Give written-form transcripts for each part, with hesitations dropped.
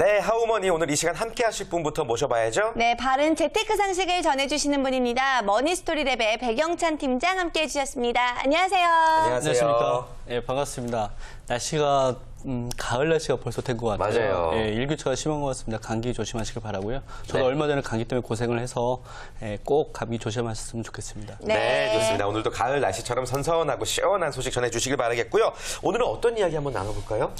네, 하우머니 오늘 이 시간 함께 하실 분부터 모셔봐야죠. 네, 바른 재테크 상식을 전해주시는 분입니다. 머니스토리랩의 백영찬 팀장 함께 해주셨습니다. 안녕하세요. 안녕하십니까. 예, 반갑습니다. 날씨가 가을 날씨가 벌써 된 것 같아요. 맞아요. 예, 일교차가 심한 것 같습니다. 감기 조심하시길 바라고요. 저도 네. 얼마 전에 감기 때문에 고생을 해서 꼭 감기 조심하셨으면 좋겠습니다. 네, 좋습니다. 오늘도 가을 날씨처럼 선선하고 시원한 소식 전해주시길 바라겠고요. 오늘은 어떤 이야기 한번 나눠볼까요?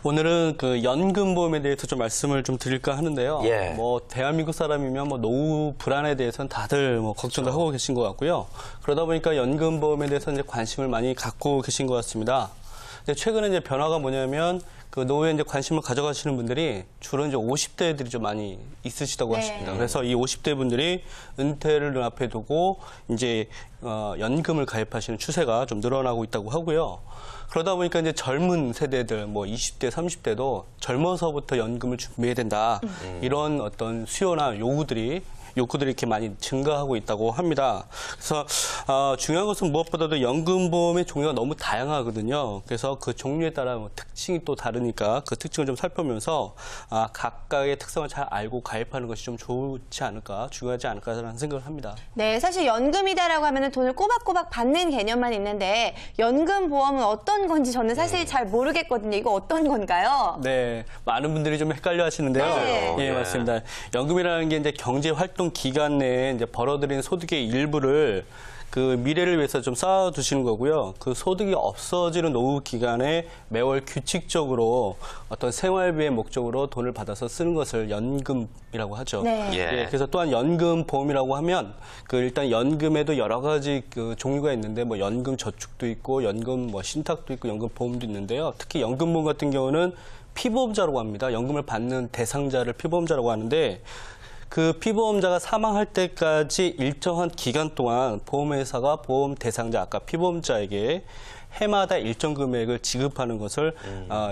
오늘은 그 연금보험에 대해서 좀 말씀을 좀 드릴까 하는데요. 예. 뭐 대한민국 사람이면 뭐 노후 불안에 대해서는 다들 뭐 걱정도 하고 계신 것 같고요. 그러다 보니까 연금보험에 대해서 이제 관심을 많이 갖고 계신 것 같습니다. 최근에 이제 변화가 뭐냐면 그 노후에 이제 관심을 가져가시는 분들이 주로 이제 50대들이 좀 많이 있으시다고 하십니다. 그래서 이 50대 분들이 은퇴를 눈앞에 두고 이제 연금을 가입하시는 추세가 좀 늘어나고 있다고 하고요. 그러다 보니까 이제 젊은 세대들 뭐 20대, 30대도 젊어서부터 연금을 준비해야 된다. 이런 어떤 수요나 요구들이 이렇게 많이 증가하고 있다고 합니다. 그래서 중요한 것은 무엇보다도 연금보험의 종류가 너무 다양하거든요. 그래서 그 종류에 따라 뭐 특징이 또 다르니까 그 특징을 좀 살펴보면서 각각의 특성을 잘 알고 가입하는 것이 좀 좋지 않을까, 중요하지 않을까라는 생각을 합니다. 네, 사실 연금이다라고 하면 돈을 꼬박꼬박 받는 개념만 있는데 연금보험은 어떤 건지 저는 사실 잘 모르겠거든요. 이거 어떤 건가요? 네, 많은 분들이 좀 헷갈려 하시는데요. 네. 예, 맞습니다. 연금이라는 게 이제 경제활동 기간 내에 이제 벌어들인 소득의 일부를 그 미래를 위해서 좀 쌓아두시는 거고요. 그 소득이 없어지는 노후 기간에 매월 규칙적으로 어떤 생활비의 목적으로 돈을 받아서 쓰는 것을 연금이라고 하죠. 네. 예, 그래서 또한 연금보험이라고 하면 그 일단 연금에도 여러 가지 그 종류가 있는데 뭐 연금 저축도 있고 연금 뭐 신탁도 있고 연금 보험도 있는데요. 특히 연금보험 같은 경우는 피보험자라고 합니다. 연금을 받는 대상자를 피보험자라고 하는데 그 피보험자가 사망할 때까지 일정한 기간 동안 보험회사가 보험 대상자, 아까 피보험자에게 해마다 일정 금액을 지급하는 것을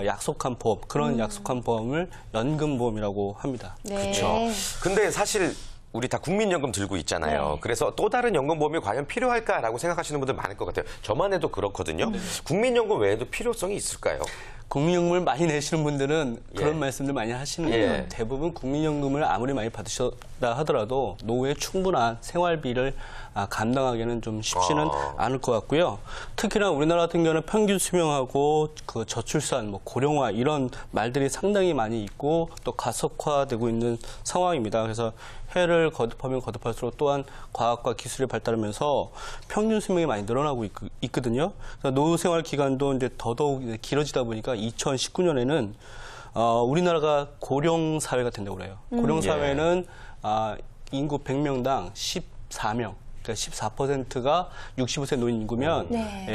약속한 보험, 그런 약속한 보험을 연금보험이라고 합니다. 네. 그렇죠. 근데 사실 우리 다 국민연금 들고 있잖아요. 네. 그래서 또 다른 연금보험이 과연 필요할까라고 생각하시는 분들 많을 것 같아요. 저만 해도 그렇거든요. 국민연금 외에도 필요성이 있을까요? 국민연금을 많이 내시는 분들은 그런 예. 말씀들 많이 하시는데요. 대부분 국민연금을 아무리 많이 받으셨다 하더라도 노후에 충분한 생활비를 감당하기는 좀 쉽지는 않을 것 같고요. 특히나 우리나라 같은 경우는 평균 수명하고 그 저출산, 뭐 고령화 이런 말들이 상당히 많이 있고 또 가속화되고 있는 상황입니다. 그래서 해를 거듭하면 거듭할수록 또한 과학과 기술이 발달하면서 평균 수명이 많이 늘어나고 있거든요. 그래서 노후 생활 기간도 이제 더더욱 길어지다 보니까 2019년에는 우리나라가 고령 사회가 된다고 그래요. 고령 사회는 인구 100명당 14명. 그러니까 14%가 65세 노인 인구면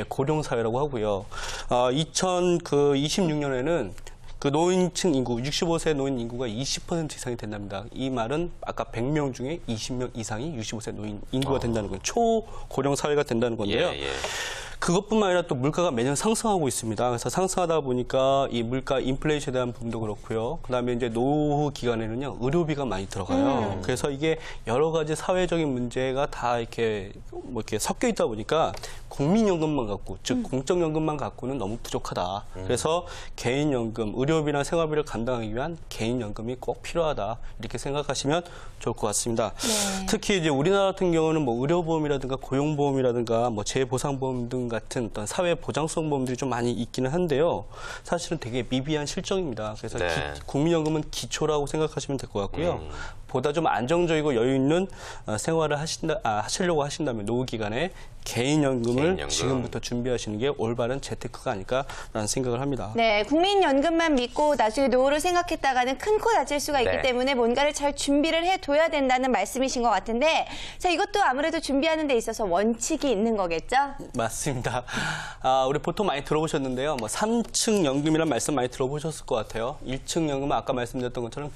고령 사회라고 하고요. 2026년에는 그 노인층 인구, 65세 노인 인구가 20% 이상이 된답니다. 이 말은 아까 100명 중에 20명 이상이 65세 노인 인구가 된다는 건 초고령 사회가 된다는 건데요. 그것뿐만 아니라 또 물가가 매년 상승하고 있습니다. 그래서 상승하다 보니까 이 물가 인플레이션에 대한 부분도 그렇고요. 그다음에 이제 노후 기간에는요 의료비가 많이 들어가요. 그래서 이게 여러 가지 사회적인 문제가 다 이렇게 섞여 있다 보니까 국민연금만 갖고, 즉 공적연금만 갖고는 너무 부족하다. 그래서 개인연금, 의료비나 생활비를 감당하기 위한 개인연금이 꼭 필요하다. 이렇게 생각하시면 좋을 것 같습니다. 네. 특히 이제 우리나라 같은 경우는 뭐 의료보험이라든가 고용보험이라든가 뭐 재보상보험 등 같은 어떤 사회 보장성 보험들이 좀 많이 있기는 한데요. 사실은 되게 미비한 실정입니다. 그래서 국민연금은 기초라고 생각하시면 될 것 같고요. 보다 좀 안정적이고 여유 있는 생활을 하시려고 하신다면 노후 기간에 개인연금을 지금부터 준비하시는 게 올바른 재테크가 아닐까라는 생각을 합니다. 네, 국민연금만 믿고 나중에 노후를 생각했다가는 큰 코 다칠 수가 있기 때문에 뭔가를 잘 준비를 해둬야 된다는 말씀이신 것 같은데, 자, 이것도 아무래도 준비하는 데 있어서 원칙이 있는 거겠죠? 맞습니다. 우리 보통 많이 들어보셨는데요. 뭐 3층 연금이라는 말씀 많이 들어보셨을 것 같아요. 1층 연금은 아까 말씀드렸던 것처럼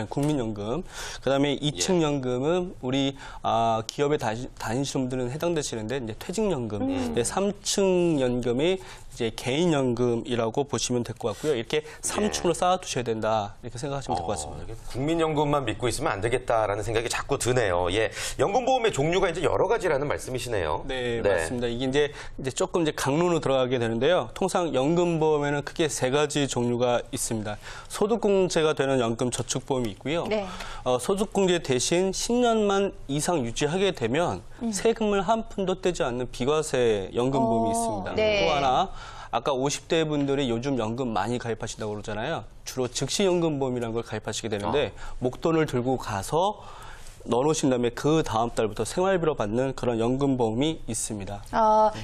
국민연금. 그다음에 2층 연금은 우리 기업에 다니시는 분들은 해당되시는데 이제 퇴직연금. 3층 연금이 이제 개인연금이라고 보시면 될 것 같고요. 이렇게 3층으로 쌓아두셔야 된다 이렇게 생각하시면 될 것 같습니다. 이게 국민연금만 믿고 있으면 안 되겠다라는 생각이 자꾸 드네요. 예, 연금보험의 종류가 이제 여러 가지라는 말씀이시네요. 네, 맞습니다. 이게 이제 조금 이제 강론으로 들어가게 되는데요. 통상 연금보험에는 크게 3가지 종류가 있습니다. 소득공제가 되는 연금저축보험이 있고요. 네. 소득공제 대신 10년만 이상 유지하게 되면 세금을 한 푼도 떼지 않는 비과세 연금보험이 있습니다. 네. 또 하나 아까 50대 분들이 요즘 연금 많이 가입하신다고 그러잖아요. 주로 즉시연금보험이라는 걸 가입하시게 되는데 목돈을 들고 가서 넣어놓으신 다음에 그 다음 달부터 생활비로 받는 그런 연금보험이 있습니다.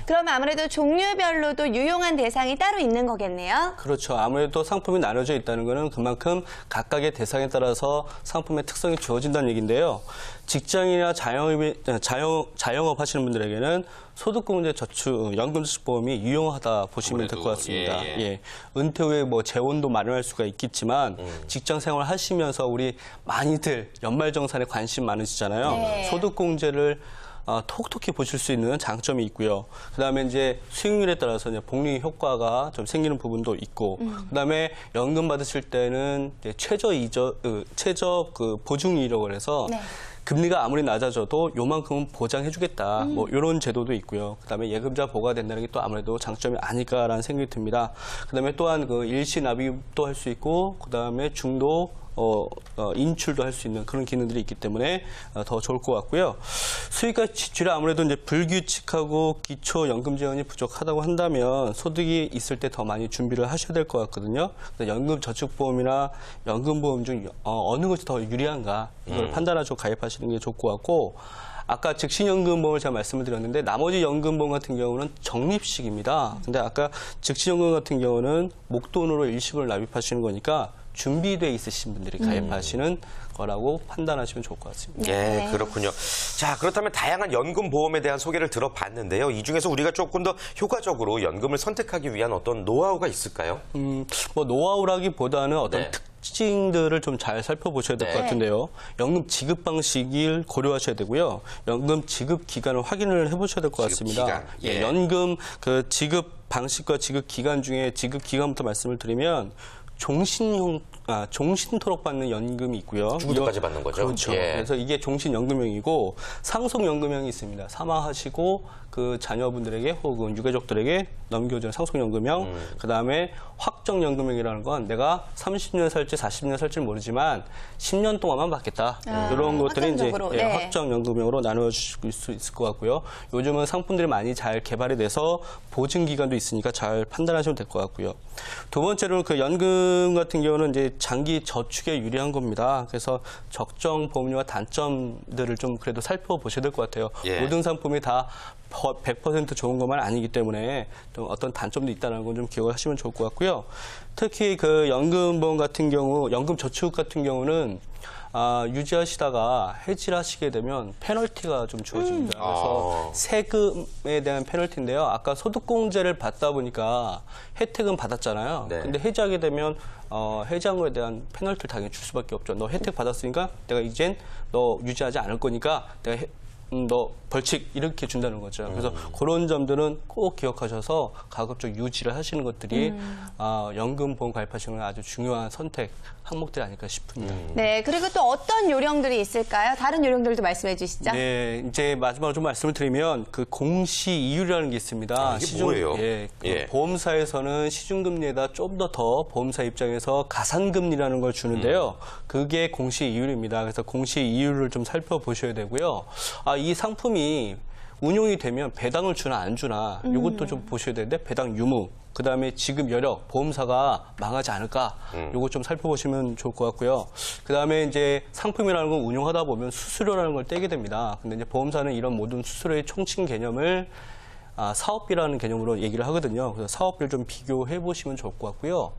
그러면 아무래도 종류별로도 유용한 대상이 따로 있는 거겠네요. 그렇죠. 아무래도 상품이 나눠져 있다는 것은 그만큼 각각의 대상에 따라서 상품의 특성이 주어진다는 얘기인데요. 직장인이나 자영업 하시는 분들에게는 소득공제 저축 연금저축보험이 유용하다 보시면 될 것 같습니다. 예. 은퇴 후에 뭐 재원도 마련할 수가 있겠지만 직장 생활 하시면서 우리 많이들 연말정산에 관심 많으시잖아요. 네. 소득공제를 톡톡히 보실 수 있는 장점이 있고요. 그다음에 이제 수익률에 따라서 이제 복리 효과가 좀 생기는 부분도 있고, 그다음에 연금 받으실 때는 이제 최저 보증이라고 해서 네. 금리가 아무리 낮아져도 요만큼은 보장해주겠다. 뭐 이런 제도도 있고요. 그다음에 예금자 보호가 된다는 게 또 아무래도 장점이 아닐까라는 생각이 듭니다. 그다음에 또한 그 일시 납입도 할 수 있고, 그다음에 중도 인출도 할 수 있는 그런 기능들이 있기 때문에 더 좋을 것 같고요. 수익과 지출이 아무래도 이제 불규칙하고 기초 연금 지원이 부족하다고 한다면 소득이 있을 때 더 많이 준비를 하셔야 될 것 같거든요. 연금 저축보험이나 연금보험 중 어느 것이 더 유리한가 이걸 판단하시고 가입하시는 게 좋을 것 같고. 아까 즉시연금보험을 제가 말씀을 드렸는데 나머지 연금보험 같은 경우는 적립식입니다. 근데 아까 즉시연금 같은 경우는 목돈으로 일시불 납입하시는 거니까 준비돼 있으신 분들이 가입하시는 거라고 판단하시면 좋을 것 같습니다. 예, 그렇군요. 자, 그렇다면 다양한 연금 보험에 대한 소개를 들어봤는데요. 이 중에서 우리가 조금 더 효과적으로 연금을 선택하기 위한 어떤 노하우가 있을까요? 뭐 노하우라기보다는 어떤 특징들을 좀 잘 살펴보셔야 될 것 같은데요. 연금 지급 방식을 고려하셔야 되고요. 연금 지급 기간을 확인을 해보셔야 될 것 같습니다. 기간. 예. 연금 그 지급 방식과 지급 기간 중에 지급 기간부터 말씀을 드리면 종신토록 받는 연금이 있고요. 죽을 때까지 받는 거죠. 그렇죠. 예. 그래서 이게 종신연금형이고 상속연금형이 있습니다. 사망하시고 그 자녀분들에게 혹은 유가족들에게 넘겨주는 상속연금형. 그다음에 확정연금형이라는 건 내가 30년 살지 40년 살지는 모르지만 10년 동안만 받겠다. 이런 것들이 이제 확정적으로, 네. 확정연금형으로 나누어질 수 있을 것 같고요. 요즘은 상품들이 많이 잘 개발이 돼서 보증기간도 있으니까 잘 판단하시면 될 것 같고요. 두 번째로 그 연금 같은 경우는 이제 장기 저축에 유리한 겁니다. 그래서 적정 보험료와 단점들을 좀 그래도 살펴보셔야 될 것 같아요. 예. 모든 상품이 다 100% 좋은 것만 아니기 때문에 좀 어떤 단점도 있다는 건 좀 기억을 하시면 좋을 것 같고요. 특히 그 연금보험 같은 경우, 연금저축 같은 경우는 유지하시다가 해지를 하시게 되면 페널티가 좀 주어집니다. 그래서 세금에 대한 페널티인데요. 아까 소득공제를 받다 보니까 혜택은 받았잖아요. 네. 근데 해지하게 되면 해지한 거에 대한 페널티를 당연히 줄 수밖에 없죠. 너 혜택 받았으니까 내가 이젠 너 유지하지 않을 거니까 내가 너 벌칙 이렇게 준다는 거죠. 그래서 그런 점들은 꼭 기억하셔서 가급적 유지를 하시는 것들이 연금보험 가입하시는 건 아주 중요한 선택 항목들이 아닐까 싶습니다. 네, 그리고 또 어떤 요령들이 있을까요? 다른 요령들도 말씀해 주시죠. 네, 이제 마지막으로 좀 말씀을 드리면 그 공시이율이라는 게 있습니다. 이게 뭐예요? 그 보험사에서는 시중금리에다 좀 더 보험사 입장에서 가산금리라는 걸 주는데요. 그게 공시이율입니다. 그래서 공시이율을 좀 살펴보셔야 되고요. 이 상품이 운용이 되면 배당을 주나 안 주나 이것도 좀 보셔야 되는데 배당 유무, 그다음에 지급 여력, 보험사가 망하지 않을까 이거 좀 살펴보시면 좋을 것 같고요. 그다음에 이제 상품이라는 건 운용하다 보면 수수료라는 걸 떼게 됩니다. 근데 이제 보험사는 이런 모든 수수료의 총칭 개념을 사업비라는 개념으로 얘기를 하거든요. 그래서 사업비를 좀 비교해 보시면 좋을 것 같고요.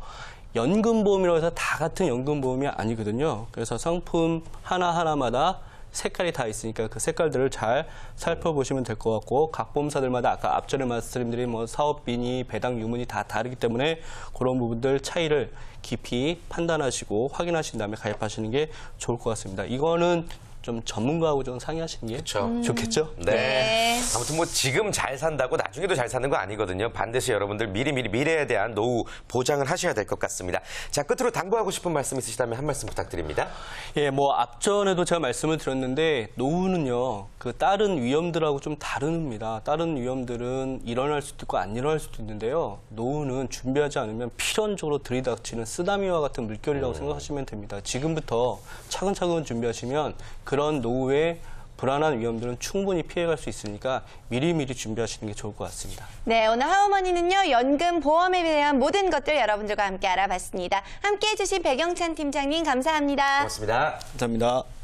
연금보험이라고 해서 다 같은 연금보험이 아니거든요. 그래서 상품 하나하나마다 색깔이 다 있으니까 그 색깔들을 잘 살펴보시면 될 것 같고, 각 보험사들마다 아까 앞전에 말씀드린 뭐 사업비니 배당 유무니 다 다르기 때문에 그런 부분들 차이를 깊이 판단하시고 확인하신 다음에 가입하시는 게 좋을 것 같습니다. 이거는 좀 전문가하고 좀 상의하시는 게 그쵸. 좋겠죠? 네. 아무튼 뭐 지금 잘 산다고 나중에도 잘 사는 거 아니거든요. 반드시 여러분들 미리미리 미래에 대한 노후 보장을 하셔야 될 것 같습니다. 자, 끝으로 당부하고 싶은 말씀 있으시다면 한 말씀 부탁드립니다. 예, 뭐 앞전에도 제가 말씀을 드렸는데 노후는요 그 다른 위험들하고 좀 다릅니다. 다른 위험들은 일어날 수도 있고 안 일어날 수도 있는데요. 노후는 준비하지 않으면 필연적으로 들이닥치는 쓰나미와 같은 물결이라고 생각하시면 됩니다. 지금부터 차근차근 준비하시면 그런 노후의 불안한 위험들은 충분히 피해갈 수 있으니까 미리미리 준비하시는 게 좋을 것 같습니다. 네, 오늘 하우머니는요, 연금 보험에 대한 모든 것들 여러분들과 함께 알아봤습니다. 함께 해주신 백영찬 팀장님 감사합니다. 고맙습니다. 감사합니다.